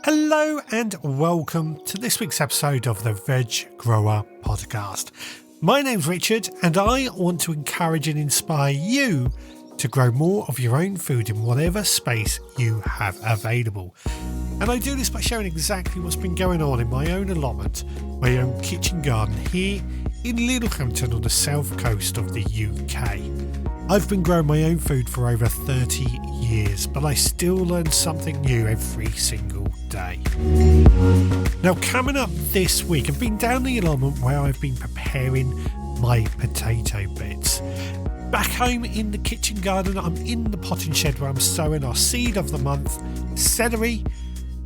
Hello and welcome to this week's episode of the Veg Grower Podcast. My name's Richard and I want to encourage and inspire you to grow more of your own food in whatever space you have available. And I do this by sharing exactly what's been going on in my own allotment, my own kitchen garden here in Littlehampton on the south coast of the UK. I've been growing my own food for over 30 years, but I still learn something new every single day. Now, coming up this week, I've been down the allotment where I've been preparing my potato beds. Back home in the kitchen garden, I'm in the potting shed where I'm sowing our seed of the month, celery,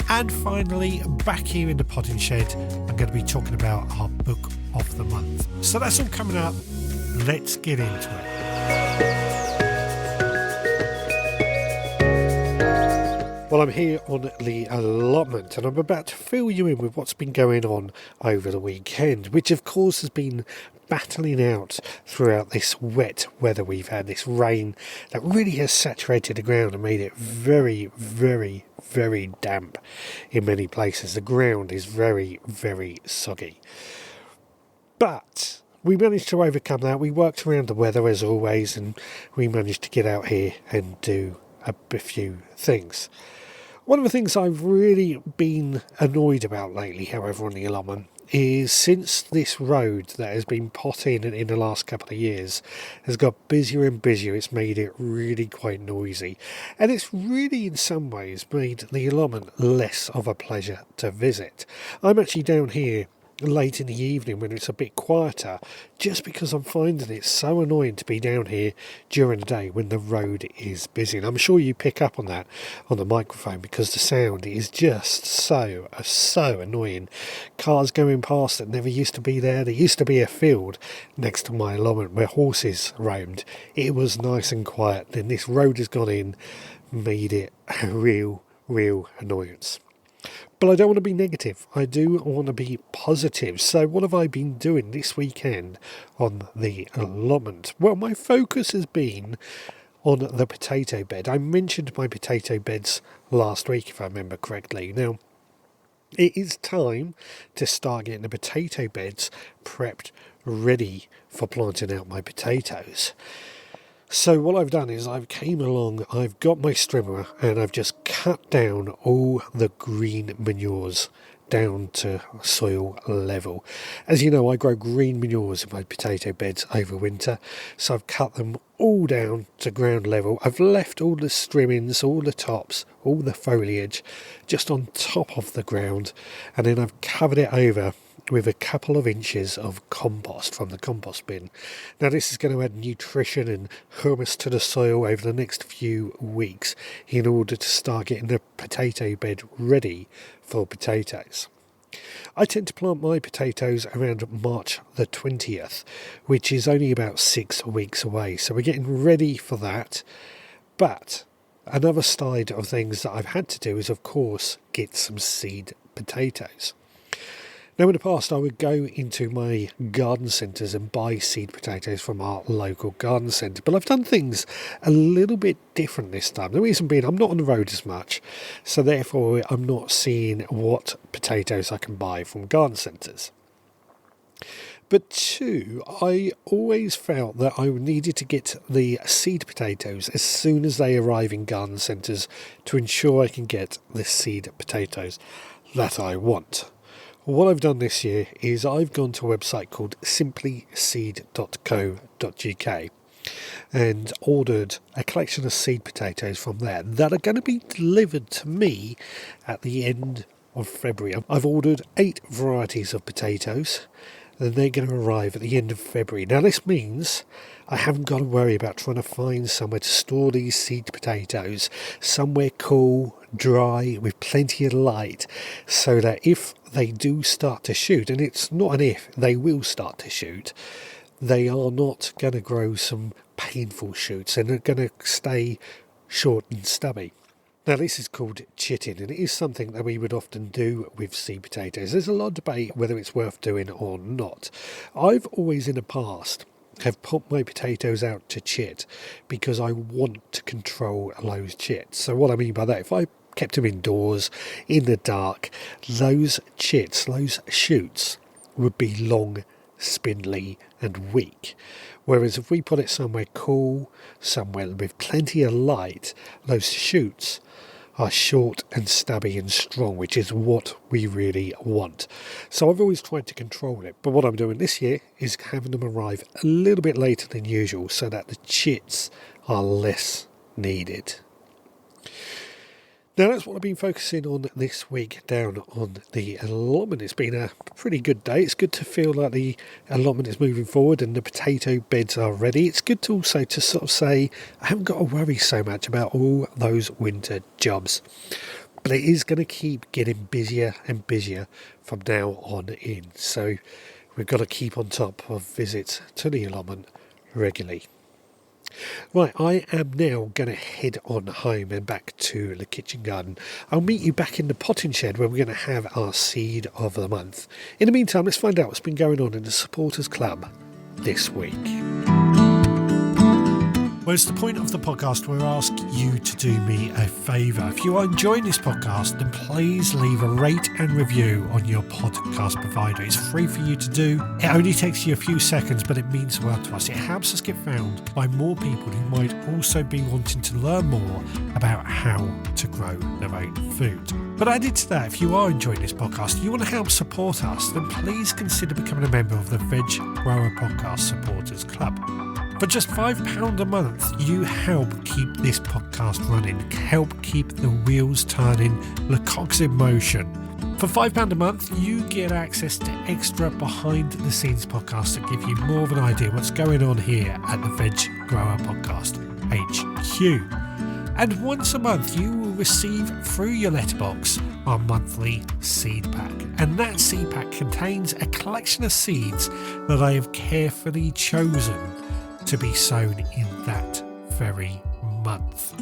and finally, back here in the potting shed, I'm going to be talking about our book of the month. So that's all coming up. Let's get into it. Well, I'm here on the allotment and I'm about to fill you in with what's been going on over the weekend, which of course has been battling out throughout this wet weather we've had, this rain that really has saturated the ground and made it very, very, very damp in many places. The ground is very, very soggy. But we managed to overcome that. We worked around the weather as always and we managed to get out here and do a few things. One of the things I've really been annoyed about lately, however, on the allotment, is since this road that has been put in the last couple of years has got busier and busier, it's made it really quite noisy. And it's really, in some ways, made the allotment less of a pleasure to visit. I'm actually down here late in the evening when it's a bit quieter, just because I'm finding it so annoying to be down here during the day when the road is busy. And I'm sure you pick up on that on the microphone because the sound is just so annoying. Cars going past that never used to be there. There used to be a field next to my allotment where horses roamed. It was nice and quiet. Then this road has gone in, made it a real annoyance. But I don't want to be negative. I do want to be positive. So what have I been doing this weekend on the allotment? Well, my focus has been on the potato bed. I mentioned my potato beds last week, if I remember correctly. Now, it is time to start getting the potato beds prepped, ready for planting out my potatoes. So what I've done is I've came along, I've got my strimmer and I've just cut down all the green manures down to soil level. As you know, I grow green manures in my potato beds over winter, so I've cut them all down to ground level. I've left all the trimmings, all the tops, all the foliage just on top of the ground, and then I've covered it over with a couple of inches of compost from the compost bin. Now this is going to add nutrition and humus to the soil over the next few weeks in order to start getting the potato bed ready for potatoes. I tend to plant my potatoes around March the 20th, which is only about 6 weeks away. So we're getting ready for that. But another side of things that I've had to do is, of course, get some seed potatoes. Now, in the past, I would go into my garden centres and buy seed potatoes from our local garden centre. But I've done things a little bit different this time. The reason being, I'm not on the road as much. So therefore, I'm not seeing what potatoes I can buy from garden centres. But two, I always felt that I needed to get the seed potatoes as soon as they arrive in garden centres to ensure I can get the seed potatoes that I want. What I've done this year is I've gone to a website called simplyseed.co.uk and ordered a collection of seed potatoes from there that are going to be delivered to me at the end of February. I've ordered 8 varieties of potatoes and they're going to arrive at the end of February. Now this means I haven't got to worry about trying to find somewhere to store these seed potatoes, somewhere cool, dry, with plenty of light, so that if they do start to shoot, and it's not an if, they will start to shoot, they are not going to grow some painful shoots and they're going to stay short and stubby. Now this is called chitting, and it is something that we would often do with seed potatoes. There's a lot of debate whether it's worth doing or not. I've always in the past have put my potatoes out to chit because I want to control those chits. So what I mean by that, if I kept them indoors in the dark, those shoots would be long, spindly and weak. Whereas if we put it somewhere cool, somewhere with plenty of light, those shoots are short and stubby and strong, which is what we really want. So I've always tried to control it, but what I'm doing this year is having them arrive a little bit later than usual so that the chits are less needed. Now that's what I've been focusing on this week down on the allotment. It's been a pretty good day. It's good to feel like the allotment is moving forward and the potato beds are ready. It's good to also to sort of say I haven't got to worry so much about all those winter jobs. But it is going to keep getting busier and busier from now on in. So we've got to keep on top of visits to the allotment regularly. Right, I am now going to head on home and back to the kitchen garden. I'll meet you back in the potting shed where we're going to have our seed of the month. In the meantime, let's find out what's been going on in the Supporters Club this week. Well, it's the point of the podcast where I ask you to do me a favour. If you are enjoying this podcast, then please leave a rate and review on your podcast provider. It's free for you to do. It only takes you a few seconds, but it means the world to us. It helps us get found by more people who might also be wanting to learn more about how to grow their own food. But added to that, if you are enjoying this podcast, you want to help support us, then please consider becoming a member of the Veg Grower Podcast Supporters Club. For just £5 a month, you help keep this podcast running, help keep the wheels turning, the cogs in motion. For £5 a month, you get access to extra behind-the-scenes podcasts that give you more of an idea what's going on here at the Veg Grower Podcast HQ. And once a month, you will receive through your letterbox our monthly seed pack. And that seed pack contains a collection of seeds that I have carefully chosen to be sown in that very month.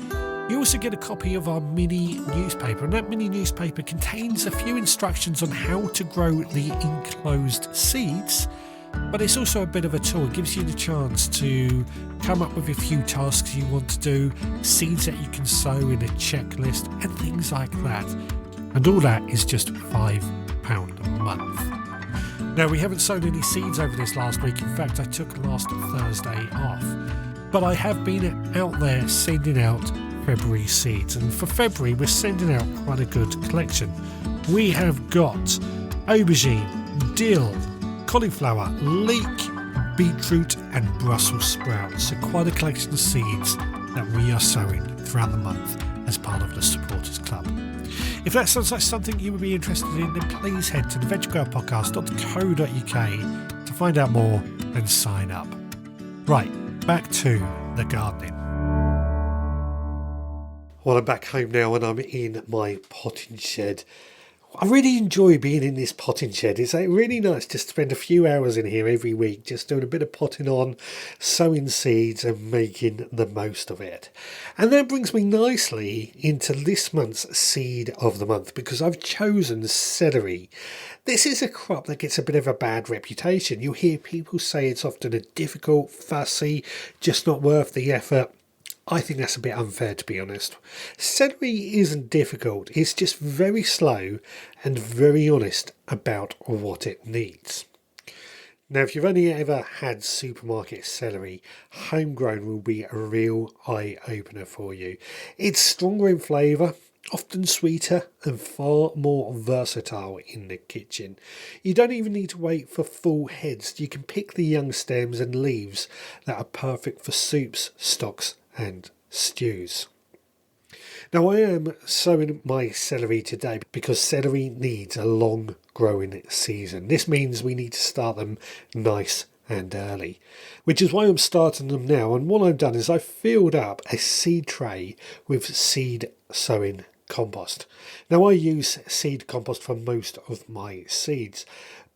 You also get a copy of our mini newspaper, and that mini newspaper contains a few instructions on how to grow the enclosed seeds, but it's also a bit of a tool. It gives you the chance to come up with a few tasks you want to do, seeds that you can sow in a checklist and things like that. And all that is just £5 a month. Now, we haven't sown any seeds over this last week. In fact, I took last Thursday off. But I have been out there sending out February seeds. And for February, we're sending out quite a good collection. We have got aubergine, dill, cauliflower, leek, beetroot and Brussels sprouts. So quite a collection of seeds that we are sowing throughout the month as part of the Supporters Club. If that sounds like something you would be interested in, then please head to the veggrowerpodcast.co.uk to find out more and sign up. Right, back to the gardening. Well, I'm back home now and I'm in my potting shed. I really enjoy being in this potting shed. It's really nice just to spend a few hours in here every week, just doing a bit of potting on, sowing seeds and making the most of it. And that brings me nicely into this month's seed of the month, because I've chosen celery. This is a crop that gets a bit of a bad reputation. You hear people say it's often a difficult, fussy, just not worth the effort. I think that's a bit unfair, to be honest. Celery isn't difficult, it's just very slow and very honest about what it needs. Now, if you've only ever had supermarket celery, homegrown will be a real eye-opener for you. It's stronger in flavour, often sweeter and far more versatile in the kitchen. You don't even need to wait for full heads. You can pick the young stems and leaves that are perfect for soups, stocks and stews. Now, I am sowing my celery today because celery needs a long growing season. This means we need to start them nice and early, which is why I'm starting them now. And what I've done is I've filled up a seed tray with seed sowing compost. Now, I use seed compost for most of my seeds,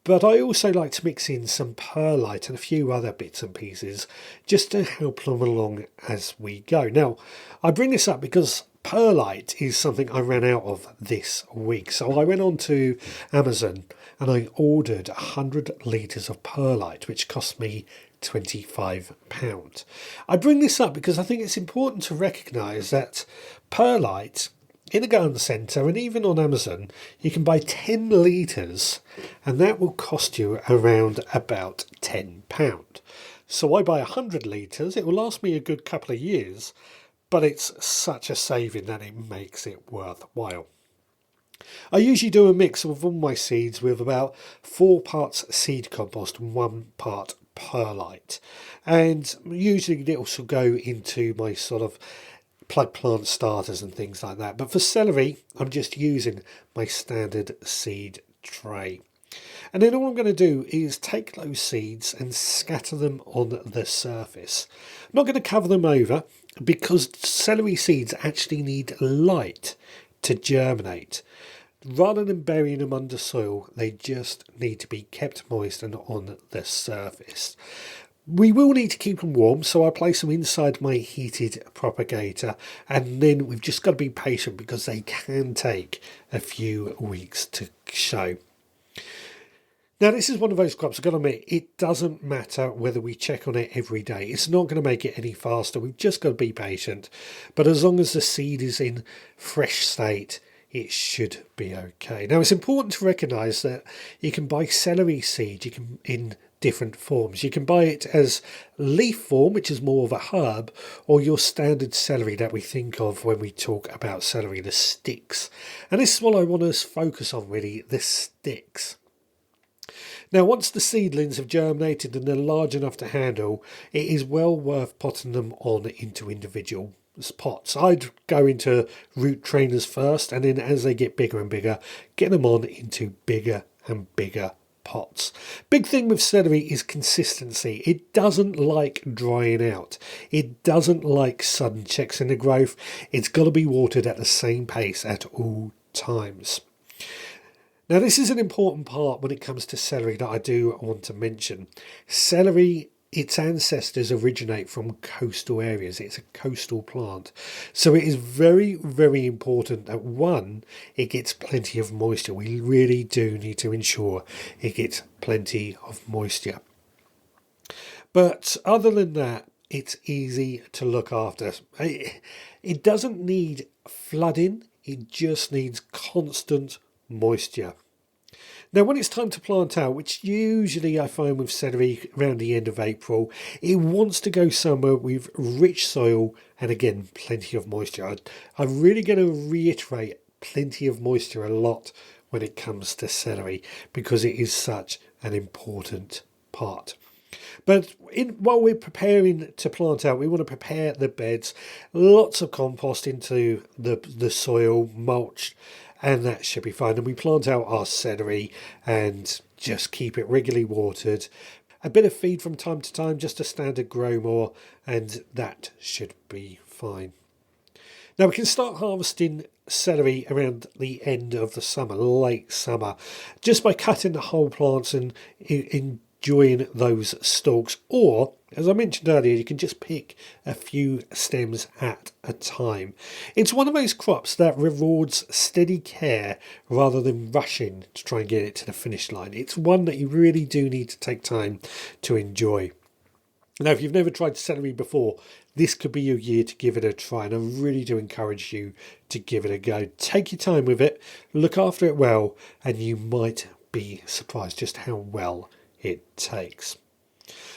but I also like to mix in some perlite and a few other bits and pieces just to help them along as we go. Now, I bring this up because perlite is something I ran out of this week. So I went on to Amazon and I ordered 100 litres of perlite, which cost me £25. I bring this up because I think it's important to recognise that perlite in a garden centre and even on Amazon, you can buy 10 litres and that will cost you around about £10. So I buy 100 litres, it will last me a good couple of years, but it's such a saving that it makes it worthwhile. I usually do a mix of all my seeds with about 4 parts seed compost and 1 part perlite. And usually it also go into my sort of plug plant starters and things like that. But for celery, I'm just using my standard seed tray. And then all I'm going to do is take those seeds and scatter them on the surface. I'm not going to cover them over because celery seeds actually need light to germinate. Rather than burying them under soil, they just need to be kept moist and on the surface. We will need to keep them warm, so I place them inside my heated propagator, and then we've just got to be patient because they can take a few weeks to show. Now, this is one of those crops, I've got to admit, it doesn't matter whether we check on it every day. It's not going to make it any faster. We've just got to be patient. But as long as the seed is in fresh state, it should be okay. Now, it's important to recognise that you can buy celery seed in different forms. You can buy it as leaf form, which is more of a herb, or your standard celery that we think of when we talk about celery, the sticks. And this is what I want to focus on really, the sticks. Now, once the seedlings have germinated and they're large enough to handle, it is well worth potting them on into individual pots. I'd go into root trainers first, and then as they get bigger and bigger, get them on into bigger and bigger pots. Big thing with celery is consistency. It doesn't like drying out. It doesn't like sudden checks in the growth. It's got to be watered at the same pace at all times. Now, this is an important part when it comes to celery that I do want to mention. Celery, its ancestors originate from coastal areas. It's a coastal plant. So it is very, very important that, one, it gets plenty of moisture. We really do need to ensure it gets plenty of moisture. But other than that, it's easy to look after. It doesn't need flooding. It just needs constant moisture. Now, when it's time to plant out, which usually I find with celery around the end of April, it wants to go somewhere with rich soil and, again, plenty of moisture. I'm really going to reiterate plenty of moisture a lot when it comes to celery because it is such an important part. But while we're preparing to plant out, we want to prepare the beds, lots of compost into the soil, mulch, and that should be fine. And we plant out our celery and just keep it regularly watered. A bit of feed from time to time, just a standard grow more, and that should be fine. Now we can start harvesting celery around the end of the summer, late summer, just by cutting the whole plants and enjoying those stalks. Or, as I mentioned earlier, you can just pick a few stems at a time. It's one of those crops that rewards steady care rather than rushing to try and get it to the finish line. It's one that you really do need to take time to enjoy. Now, if you've never tried celery before, this could be your year to give it a try, and I really do encourage you to give it a go. Take your time with it, look after it well, and you might be surprised just how well it takes.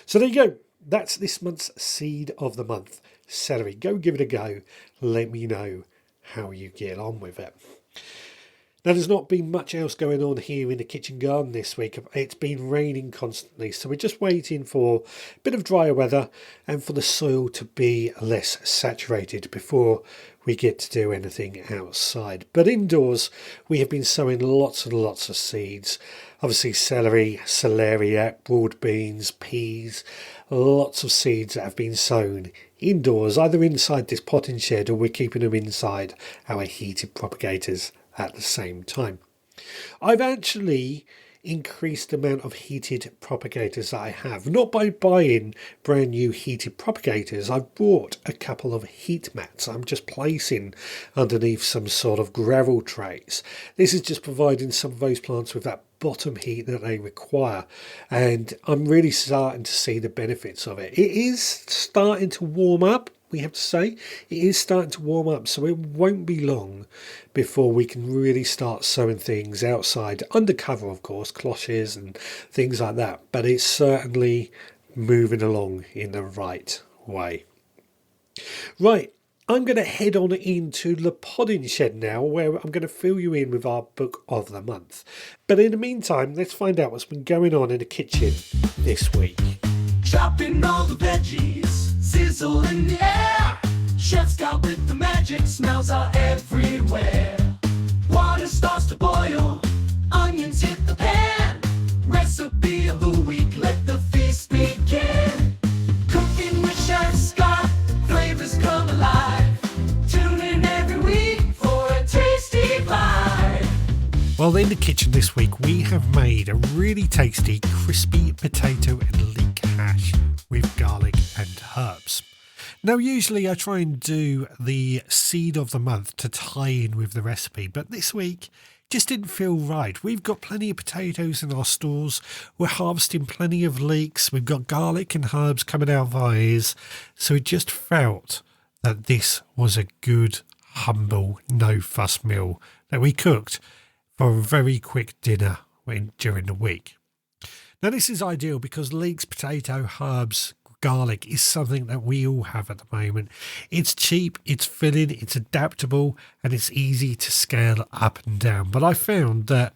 So there you go. That's this month's seed of the month, celery. Go give it a go. Let me know how you get on with it. Now, there's not been much else going on here in the kitchen garden this week. It's been raining constantly, so we're just waiting for a bit of drier weather and for the soil to be less saturated before we get to do anything outside. But indoors, we have been sowing lots and lots of seeds. Obviously, celery, celeriac, broad beans, peas, lots of seeds that have been sown indoors, either inside this potting shed or we're keeping them inside our heated propagators at the same time. I've actually increased the amount of heated propagators that I have, not by buying brand new heated propagators. I've bought a couple of heat mats I'm just placing underneath some sort of gravel trays. This is just providing some of those plants with that bottom heat that they require, and I'm really starting to see the benefits of it. It is starting to warm up, we have to say. It is starting to warm up, so it won't be long before we can really start sowing things outside, under cover, of course, cloches and things like that. But it's certainly moving along in the right way. Right, I'm going to head on into the podding shed now, where I'm going to fill you in with our book of the month. But in the meantime, let's find out what's been going on in the kitchen this week. Chopping all the veggies, sizzle in the air. Chef's got with the magic, smells are everywhere. Water starts to boil, onions hit the pan. Recipe of the week, let the feast begin. Cooking with Chef Scott, flavors come alive. Tune in every week for a tasty bite. Well, in the kitchen this week, we have made a really tasty crispy potato and leek hash with garlic and herbs. Now, usually I try and do the seed of the month to tie in with the recipe, but this week just didn't feel right. We've got plenty of potatoes in our stores. We're harvesting plenty of leeks. We've got garlic and herbs coming out of our ears. So it just felt that this was a good, humble, no-fuss meal that we cooked for a very quick dinner during the week. Now, this is ideal because leeks, potato, herbs, garlic is something that we all have at the moment. It's cheap, it's filling, it's adaptable, and it's easy to scale up and down. But I found that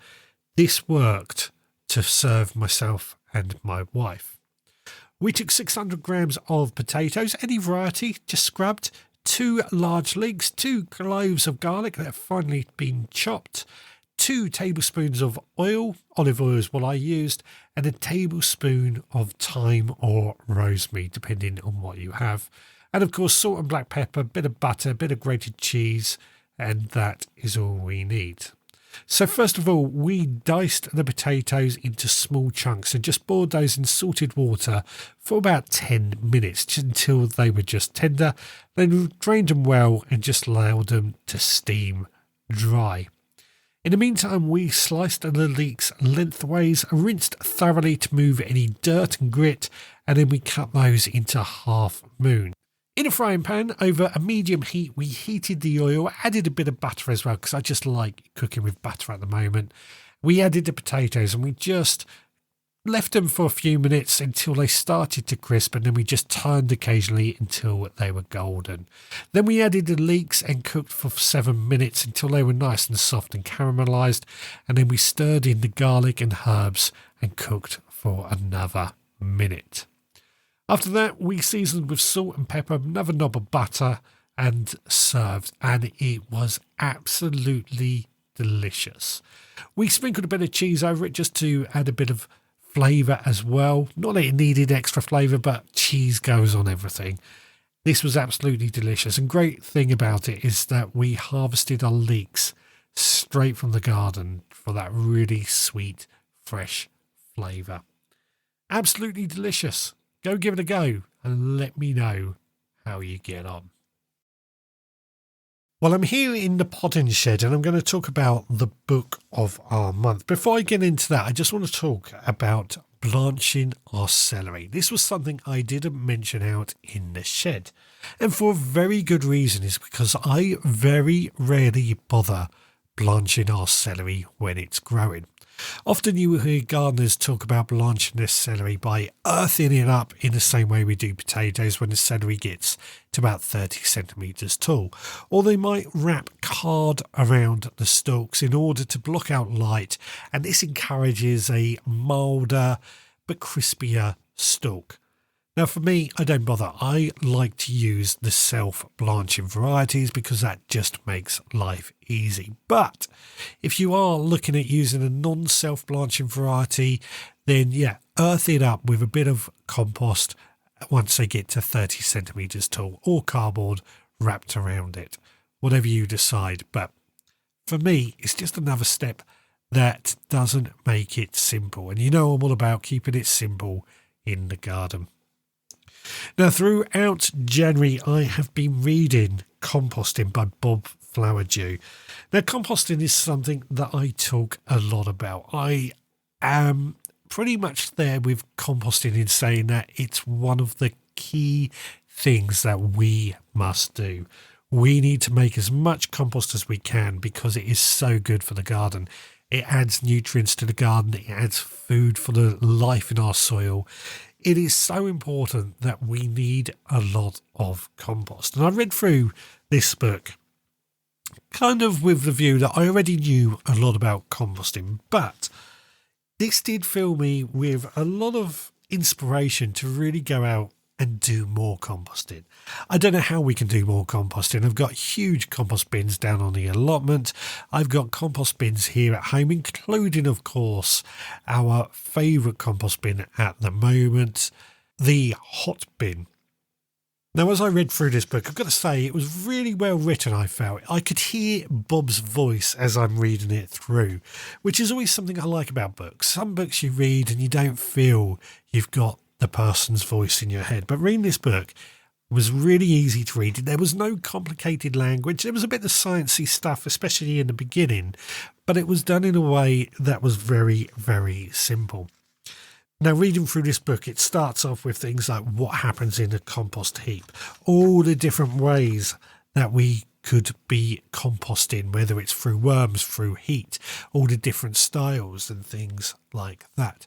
this worked to serve myself and my wife. We took 600 grams of potatoes, any variety, just scrubbed, 2 large leeks, 2 cloves of garlic that have finely been chopped, 2 tablespoons of oil, olive oil is what I used, and a tablespoon of thyme or rosemary, depending on what you have. And of course, salt and black pepper, a bit of butter, a bit of grated cheese, and that is all we need. So first of all, we diced the potatoes into small chunks and just boiled those in salted water for about 10 minutes until they were just tender. Then drained them well and just allowed them to steam dry. In the meantime, we sliced the leeks lengthways, rinsed thoroughly to move any dirt and grit, and then we cut those into half moon. In a frying pan over a medium heat, we heated the oil, added a bit of butter as well, because I just like cooking with butter at the moment. We added the potatoes and we just left them for a few minutes until they started to crisp, and then we just turned occasionally until they were golden. Then we added the leeks and cooked for 7 minutes until they were nice and soft and caramelised, and then we stirred in the garlic and herbs and cooked for another minute. After that, we seasoned with salt and pepper, another knob of butter, and served, and it was absolutely delicious. We sprinkled a bit of cheese over it just to add a bit of flavour as well. Not that it needed extra flavour, but cheese goes on everything. This was absolutely delicious, and great thing about it is that we harvested our leeks straight from the garden for that really sweet, fresh flavour. Absolutely delicious. Go give it a go and let me know how you get on. Well, I'm here in the potting shed and I'm going to talk about the book of our month. Before I get into that, I just want to talk about blanching our celery. This was something I didn't mention out in the shed. And for a very good reason, is because I very rarely bother blanching our celery when it's growing. Often you will hear gardeners talk about blanching their celery by earthing it up in the same way we do potatoes when the celery gets to about 30 centimetres tall. Or they might wrap card around the stalks in order to block out light, and this encourages a milder but crispier stalk. Now for me, I don't bother. I like to use the self-blanching varieties because that just makes life easy. But if you are looking at using a non-self-blanching variety, then earth it up with a bit of compost once they get to 30 centimetres tall, or cardboard wrapped around it, whatever you decide. But for me, it's just another step that doesn't make it simple. And you know I'm all about keeping it simple in the garden. Now, throughout January, I have been reading Composting by Bob Flowerdew. Now, composting is something that I talk a lot about. I am pretty much there with composting in saying that it's one of the key things that we must do. We need to make as much compost as we can because it is so good for the garden. It adds nutrients to the garden. It adds food for the life in our soil. It is so important that we need a lot of compost. And I read through this book kind of with the view that I already knew a lot about composting, but this did fill me with a lot of inspiration to really go out and do more composting. I don't know how we can do more composting. I've got huge compost bins down on the allotment. I've got compost bins here at home, including, of course, our favourite compost bin at the moment, the hot bin. Now, as I read through this book, I've got to say it was really well written, I felt. I could hear Bob's voice as I'm reading it through, which is always something I like about books. Some books you read and you don't feel you've got the person's voice in your head. But reading this book was really easy to read. There was no complicated language. There was a bit of sciencey stuff, especially in the beginning, but it was done in a way that was very, very simple. Now, reading through this book, it starts off with things like what happens in a compost heap, all the different ways that we could be composting, whether it's through worms, through heat, all the different styles and things like that.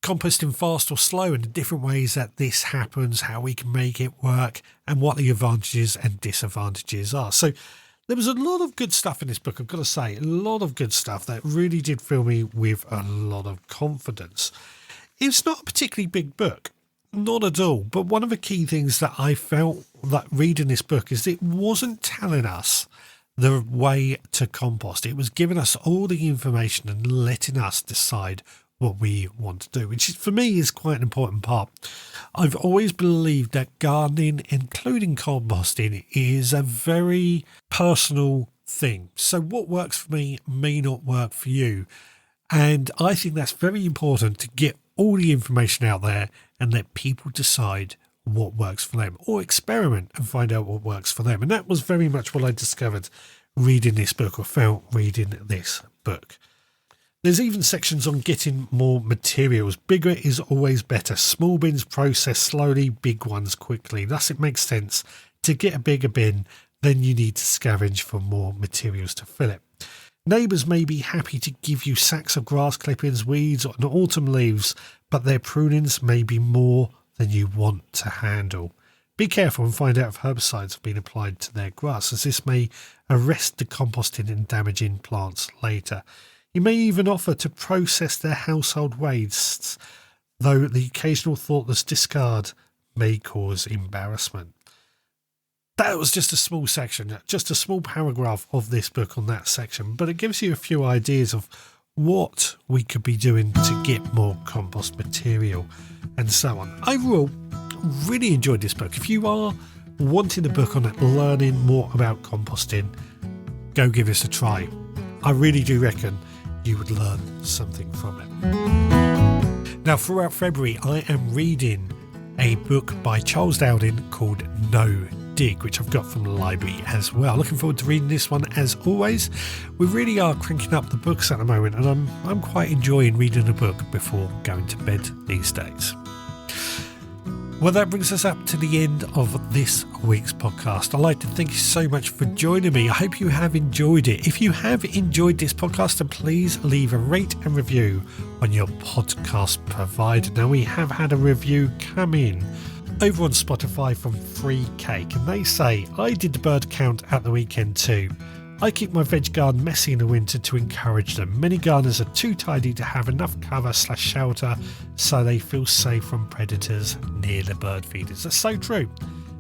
Composting fast or slow and the different ways that this happens, how we can make it work, and what the advantages and disadvantages are. So there was a lot of good stuff in this book, I've got to say, a lot of good stuff that really did fill me with a lot of confidence. It's not a particularly big book, not at all, but one of the key things that I felt that reading this book is it wasn't telling us the way to compost. It was giving us all the information and letting us decide what we want to do, which for me is quite an important part. I've always believed that gardening, including composting, is a very personal thing. So what works for me may not work for you. And I think that's very important to get all the information out there and let people decide what works for them, or experiment and find out what works for them. And that was very much what I discovered reading this book, or felt reading this book. There's even sections on getting more materials. Bigger is always better. Small bins process slowly, big ones quickly. Thus, it makes sense to get a bigger bin, then you need to scavenge for more materials to fill it. Neighbours may be happy to give you sacks of grass clippings, weeds, and autumn leaves, but their prunings may be more than you want to handle. Be careful and find out if herbicides have been applied to their grass, as this may arrest decomposting and damaging plants later. You may even offer to process their household wastes, though the occasional thoughtless discard may cause embarrassment. That was just a small section, just a small paragraph of this book on that section, but it gives you a few ideas of what we could be doing to get more compost material and so on. Overall, really enjoyed this book. If you are wanting a book on learning more about composting, go give this a try. I really do reckon you would learn something from it. Now, throughout February, I am reading a book by Charles Dowding called No Dig, which I've got from the library as well. Looking forward to reading this one as always. We really are cranking up the books at the moment, and I'm quite enjoying reading a book before going to bed these days. Well, that brings us up to the end of this week's podcast. I'd like to thank you so much for joining me. I hope you have enjoyed it. If you have enjoyed this podcast, then please leave a rate and review on your podcast provider. Now, we have had a review come in over on Spotify from Free Cake, and they say, I did the bird count at the weekend too. I keep my veg garden messy in the winter to encourage them. Many gardeners are too tidy to have enough cover/shelter, so they feel safe from predators near the bird feeders. That's so true.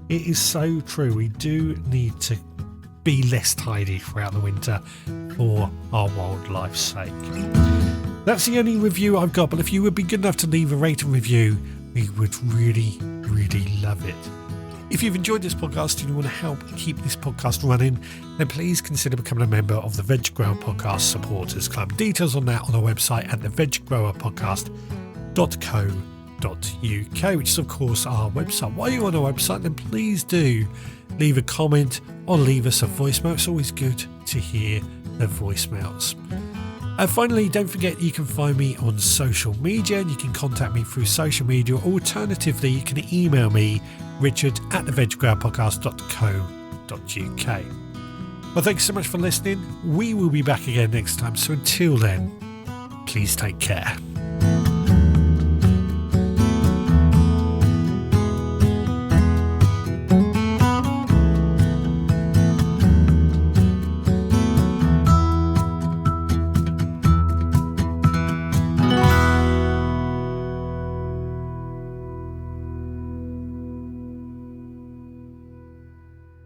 It is so true. We do need to be less tidy throughout the winter for our wildlife's sake. That's the only review I've got, but if you would be good enough to leave a rate and review, we would really, really love it. If you've enjoyed this podcast and you want to help keep this podcast running, then please consider becoming a member of the Veg Grower Podcast Supporters Club. Details on that on our website at theveggrowerpodcast.co.uk, which is of course our website. While you're on our website, then please do leave a comment or leave us a voicemail. It's always good to hear the voicemails. And finally, don't forget you can find me on social media and you can contact me through social media. Alternatively, you can email me, richard@theveggrowerpodcast.co.uk. Well, thanks so much for listening. We will be back again next time. So until then, please take care.